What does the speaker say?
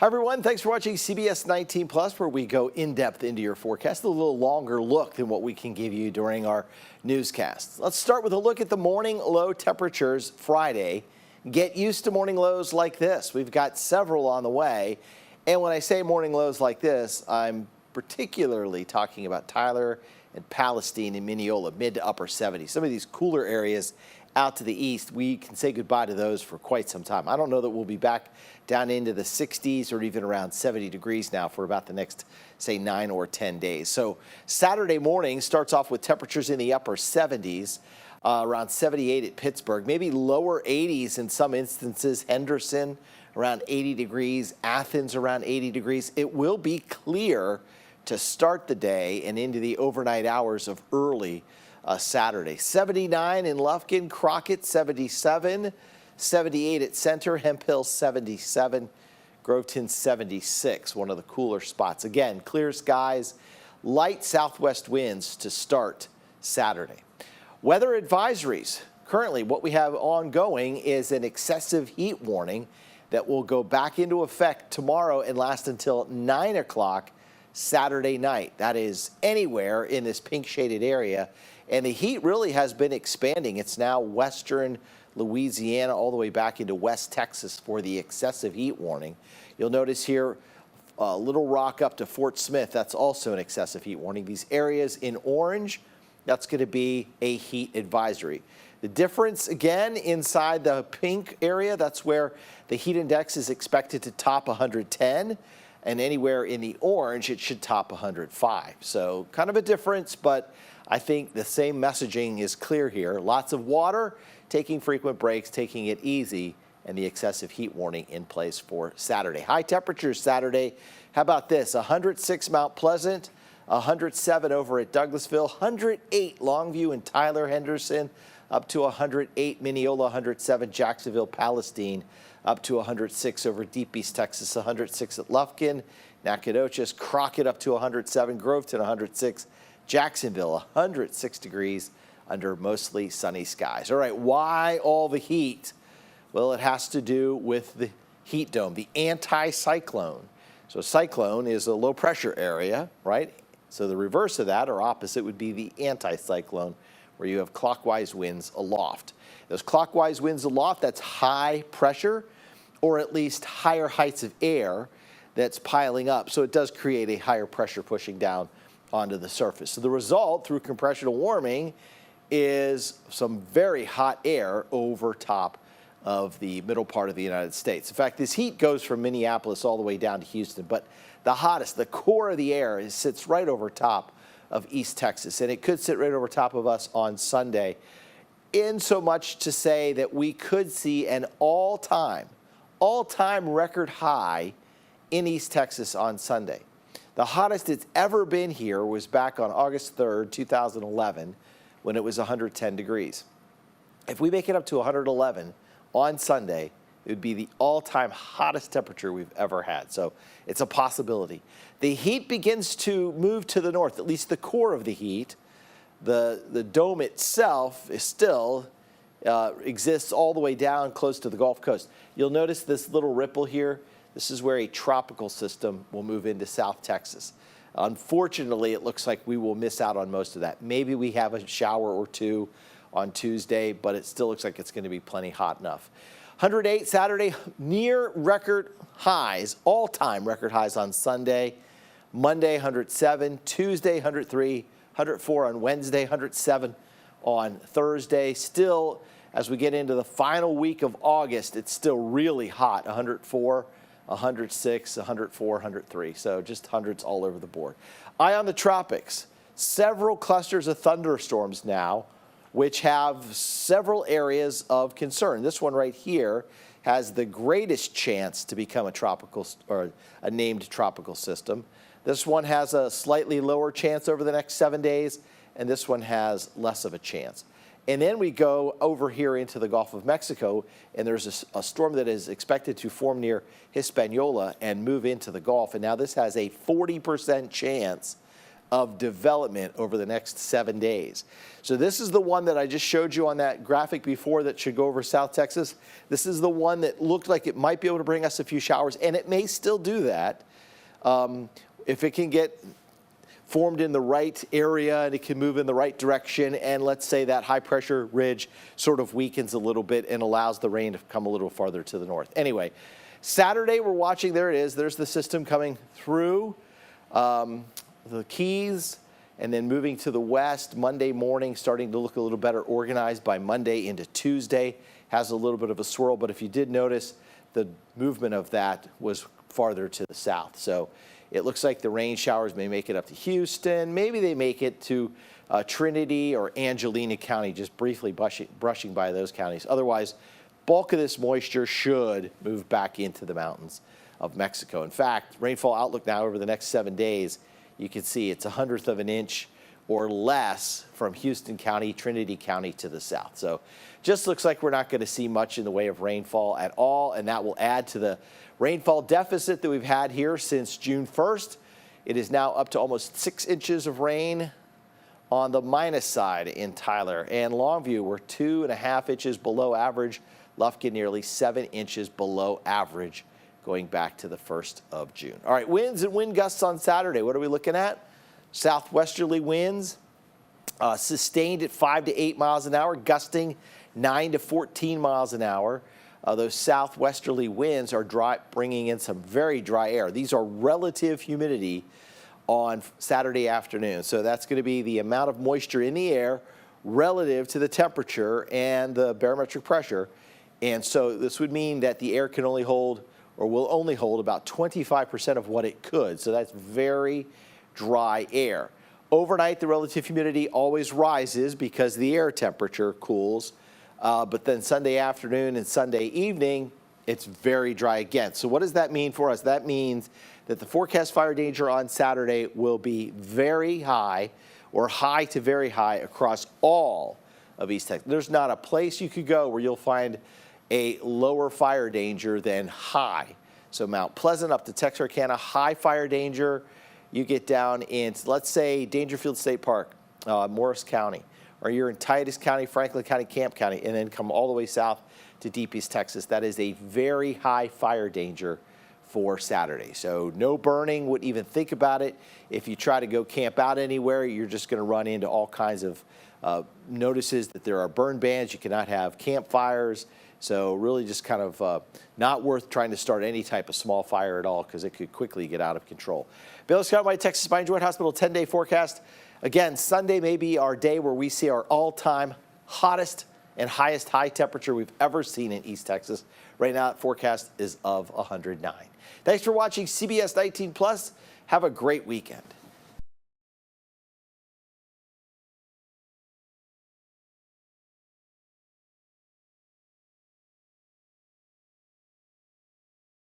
Hi, everyone. Thanks for watching CBS 19 Plus, where we go in-depth into your forecast, a little longer look than what we can give you during our newscasts. Let's start with a look at the morning low temperatures Friday. Get used to morning lows like this. We've got several on the way. And when I say morning lows like this, I'm particularly talking about Tyler and Palestine and Mineola, mid to upper 70s. Some of these cooler areas out to the east, we can say goodbye to those for quite some time. I don't know that we'll be back down into the 60s or even around 70 degrees now for about the next, say, 9 or 10 days. So Saturday morning starts off with temperatures in the upper 70s, around 78 at Pittsburgh, maybe lower 80s in some instances. Henderson around 80 degrees, Athens around 80 degrees. It will be clear to start the day and into the overnight hours of early Saturday. 79 in Lufkin, Crockett 77, 78 at Center, Hemphill 77, Groveton 76, one of the cooler spots. Again, clear skies, light southwest winds to start Saturday. Weather advisories. Currently, what we have ongoing is an excessive heat warning that will go back into effect tomorrow and last until 9 o'clock Saturday night. That is anywhere in this pink shaded area. And the heat really has been expanding. It's now western Louisiana all the way back into West Texas for the excessive heat warning. You'll notice here Little Rock up to Fort Smith. That's also an excessive heat warning. These areas in orange, that's going to be a heat advisory. The difference, again, inside the pink area, that's where the heat index is expected to top 110. And anywhere in the orange, it should top 105. So kind of a difference, but I think the same messaging is clear here. Lots of water, taking frequent breaks, taking it easy, and the excessive heat warning in place for Saturday. High temperatures Saturday. How about this? 106 Mount Pleasant, 107 over at Douglasville, 108 Longview and Tyler, Henderson, up to 108 Mineola, 107 Jacksonville, Palestine, up to 106 over Deep East Texas, 106 at Lufkin, Nacogdoches, Crockett up to 107, Groveton 106, Jacksonville 106 degrees under mostly sunny skies. All right, why all the heat? Well, it has to do with the heat dome, the anticyclone. So a cyclone is a low pressure area, right? So the reverse of that, or opposite, would be the anticyclone, where you have clockwise winds aloft. Those clockwise winds aloft, that's high pressure, or at least higher heights of air that's piling up. So it does create a higher pressure pushing down onto the surface. So the result through compressional warming is some very hot air over top of the middle part of the United States. In fact, this heat goes from Minneapolis all the way down to Houston, but the hottest, the core of the air, sits right over top of East Texas, and it could sit right over top of us on Sunday, in so much to say that we could see an all-time record high in East Texas on Sunday. The hottest it's ever been here was back on August 3rd, 2011, when it was 110 degrees. If we make it up to 111 on Sunday, it would be the all-time hottest temperature we've ever had. So it's a possibility. The heat begins to move to the north, at least the core of the heat. The dome itself is still exists all the way down close to the Gulf Coast. You'll notice this little ripple here. This is where a tropical system will move into South Texas. Unfortunately, it looks like we will miss out on most of that. Maybe we have a shower or two on Tuesday, but it still looks like it's going to be plenty hot enough. 108 Saturday, near record highs, all-time record highs on Sunday. Monday, 107. Tuesday, 103. 104 on Wednesday, 107 on Thursday. Still, as we get into the final week of August, it's still really hot. 104, 106, 104, 103. So just hundreds all over the board. Eye on the tropics. Several clusters of thunderstorms now, which have several areas of concern. This one right here has the greatest chance to become a tropical or a named tropical system. This one has a slightly lower chance over the next 7 days, and this one has less of a chance. And then we go over here into the Gulf of Mexico, and there's a storm that is expected to form near Hispaniola and move into the Gulf. And now this has a 40% chance of development over the next 7 days. So this is the one that I just showed you on that graphic before that should go over South Texas. This is the one that looked like it might be able to bring us a few showers, and it may still do that if it can get formed in the right area and it can move in the right direction, and let's say that high pressure ridge sort of weakens a little bit and allows the rain to come a little farther to the north. Anyway, Saturday we're watching, there it is, there's the system coming through the Keys and then moving to the west. Monday morning starting to look a little better organized by Monday into Tuesday. Has a little bit of a swirl, but if you did notice, the movement of that was farther to the south. So it looks like the rain showers may make it up to Houston. Maybe they make it to Trinity or Angelina County, just briefly brushing by those counties. Otherwise, bulk of this moisture should move back into the mountains of Mexico. In fact, rainfall outlook now over the next 7 days, you can see it's 1/100 of an inch or less from Houston County, Trinity County to the south. So just looks like we're not going to see much in the way of rainfall at all, and that will add to the rainfall deficit that we've had here since June 1st. It is now up to almost 6 inches of rain on the minus side in Tyler. And Longview, we're 2.5 inches below average. Lufkin nearly 7 inches below average going back to the 1st of June. All right, winds and wind gusts on Saturday. What are we looking at? Southwesterly winds sustained at 5 to 8 miles an hour, gusting 9 to 14 miles an hour. Those southwesterly winds are bringing in some very dry air. These are relative humidity on Saturday afternoon. So that's going to be the amount of moisture in the air relative to the temperature and the barometric pressure. And so this would mean that the air can only hold, or will only hold, about 25% of what it could. So that's very dry air. Overnight, the relative humidity always rises because the air temperature cools. But then Sunday afternoon and Sunday evening, it's very dry again. So what does that mean for us? That means that the forecast fire danger on Saturday will be very high, or high to very high, across all of East Texas. There's not a place you could go where you'll find a lower fire danger than high. So Mount Pleasant up to Texarkana, high fire danger. You get down in, let's say, Dangerfield State Park, Morris County, or you're in Titus County, Franklin County, Camp County, and then come all the way south to Deep East Texas. That is a very high fire danger for Saturday. So no burning, wouldn't even think about it. If you try to go camp out anywhere, you're just going to run into all kinds of notices that there are burn bans. You cannot have campfires. So really just kind of not worth trying to start any type of small fire at all, because it could quickly get out of control. Baylor Scott White, Texas Spine Joint Hospital 10-day forecast. Again, Sunday may be our day where we see our all-time hottest and highest high temperature we've ever seen in East Texas. Right now, that forecast is of 109. Thanks for watching CBS 19 Plus. Have a great weekend.